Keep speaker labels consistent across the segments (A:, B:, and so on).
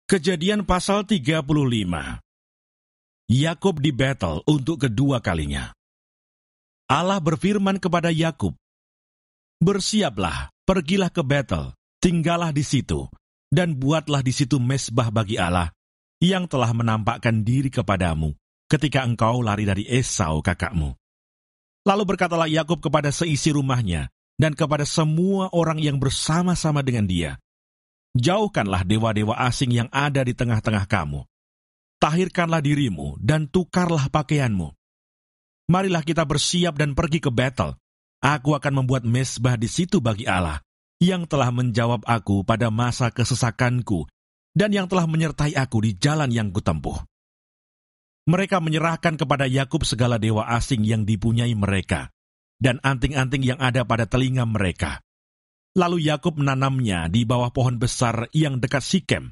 A: Kejadian pasal 35. Yakub di Betel untuk kedua kalinya. Allah berfirman kepada Yakub, "Bersiaplah, pergilah ke Betel, tinggallah di situ, dan buatlah di situ mezbah bagi Allah, yang telah menampakkan diri kepadamu, ketika engkau lari dari Esau kakakmu." Lalu berkatalah Yakub kepada seisi rumahnya, dan kepada semua orang yang bersama-sama dengan dia, "Jauhkanlah dewa-dewa asing yang ada di tengah-tengah kamu. Tahirkanlah dirimu dan tukarlah pakaianmu. Marilah kita bersiap dan pergi ke Betel. Aku akan membuat mezbah di situ bagi Allah, yang telah menjawab aku pada masa kesesakanku, dan yang telah menyertai aku di jalan yang kutempuh." Mereka menyerahkan kepada Yakub segala dewa asing yang dipunyai mereka, dan anting-anting yang ada pada telinga mereka. Lalu Yakub menanamnya di bawah pohon besar yang dekat Sikem.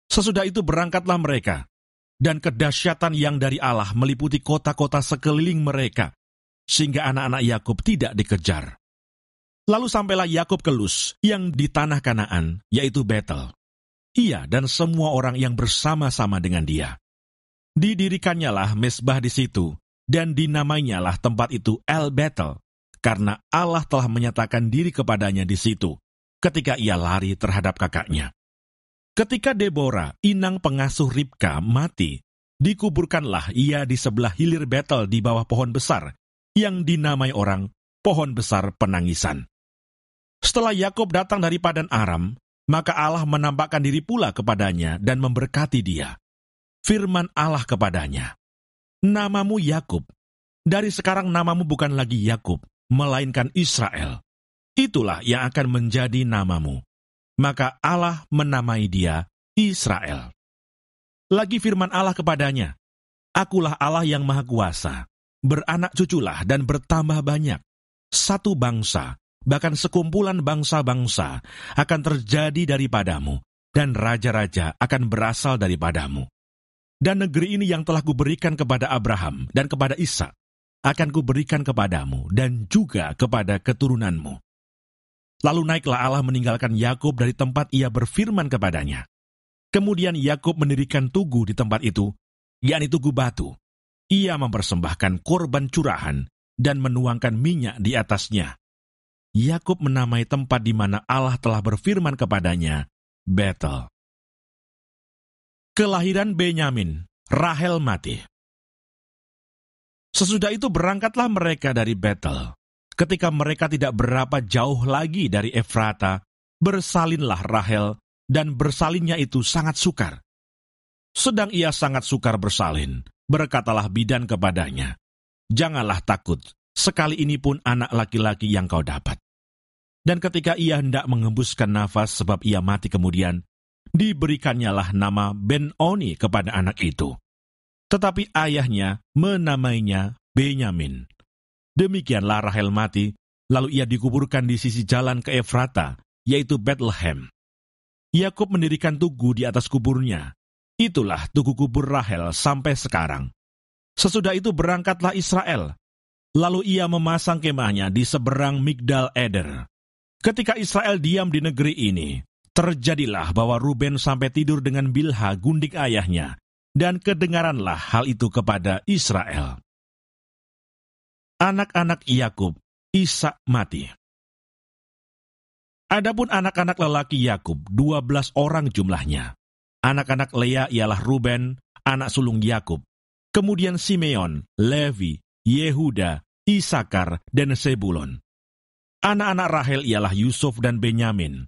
A: Sesudah itu berangkatlah mereka, dan kedahsyatan yang dari Allah meliputi kota-kota sekeliling mereka, sehingga anak-anak Yakub tidak dikejar. Lalu sampailah Yakub ke Luz yang di tanah Kanaan, yaitu Betel. Ia dan semua orang yang bersama-sama dengan dia. Didirikannya mezbah di situ, dan dinamainyalah tempat itu El Betel, karena Allah telah menyatakan diri kepadanya di situ, ketika ia lari terhadap kakaknya. Ketika Deborah, inang pengasuh Ribka, mati, dikuburkanlah ia di sebelah hilir Betel di bawah pohon besar, yang dinamai orang pohon besar penangisan. Setelah Yakub datang dari Padan Aram, maka Allah menampakkan diri pula kepadanya dan memberkati dia. Firman Allah kepadanya, "Namamu Yakub, dari sekarang namamu bukan lagi Yakub, melainkan Israel. Itulah yang akan menjadi namamu." Maka Allah menamai dia Israel. Lagi firman Allah kepadanya, "Akulah Allah yang Maha Kuasa, beranak cuculah dan bertambah banyak. Satu bangsa, bahkan sekumpulan bangsa-bangsa akan terjadi daripadamu, dan raja-raja akan berasal daripadamu. Dan negeri ini yang telah kuberikan kepada Abraham dan kepada Ishak, akan kuberikan kepadamu dan juga kepada keturunanmu." Lalu naiklah Allah meninggalkan Yakub dari tempat ia berfirman kepadanya. Kemudian Yakub mendirikan tugu di tempat itu, yakni tugu batu. Ia mempersembahkan korban curahan dan menuangkan minyak di atasnya. Yakub menamai tempat di mana Allah telah berfirman kepadanya, Betel. Kelahiran Benyamin, Rahel mati. Sesudah itu berangkatlah mereka dari Betel. Ketika mereka tidak berapa jauh lagi dari Efrata, bersalinlah Rahel, dan bersalinnya itu sangat sukar. Sedang ia sangat sukar bersalin, berkatalah bidan kepadanya, "Janganlah takut, sekali ini pun anak laki-laki yang kau dapat." Dan ketika ia hendak mengembuskan nafas sebab ia mati kemudian, diberikannyalah nama Ben-Oni kepada anak itu. Tetapi ayahnya menamainya Benyamin. Demikianlah Rahel mati, lalu ia dikuburkan di sisi jalan ke Efrata, yaitu Bethlehem. Yakub mendirikan tugu di atas kuburnya. Itulah tugu kubur Rahel sampai sekarang. Sesudah itu berangkatlah Israel. Lalu ia memasang kemahnya di seberang Migdal Eder. Ketika Israel diam di negeri ini, terjadilah bahwa Ruben sampai tidur dengan Bilha gundik ayahnya, dan kedengaranlah hal itu kepada Israel. Anak-anak Yakub, Ishak mati. Adapun anak-anak lelaki Yakub, 12 orang jumlahnya. Anak-anak Lea ialah Ruben, anak sulung Yakub. Kemudian Simeon, Levi, Yehuda, Isakar, dan Sebulon. Anak-anak Rahel ialah Yusuf dan Benyamin.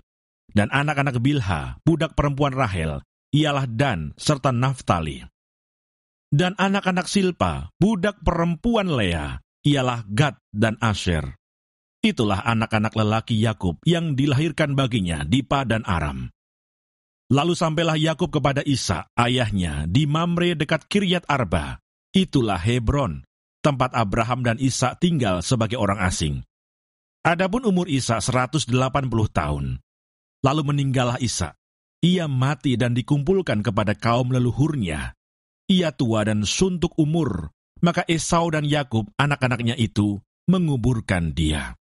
A: Dan anak-anak Bilha, budak perempuan Rahel, ialah Dan serta Naftali. Dan anak-anak Silpa, budak perempuan Lea, ialah Gad dan Asher. Itulah anak-anak lelaki Yakub yang dilahirkan baginya di Padan Aram. Lalu sampailah Yakub kepada Ishak, ayahnya, di Mamre dekat Kiryat Arba. Itulah Hebron, tempat Abraham dan Ishak tinggal sebagai orang asing. Adapun umur Ishak 180 tahun. Lalu meninggallah Ishak. Ia mati dan dikumpulkan kepada kaum leluhurnya. Ia tua dan suntuk umur, maka Esau dan Yakub, anak-anaknya itu, menguburkan dia.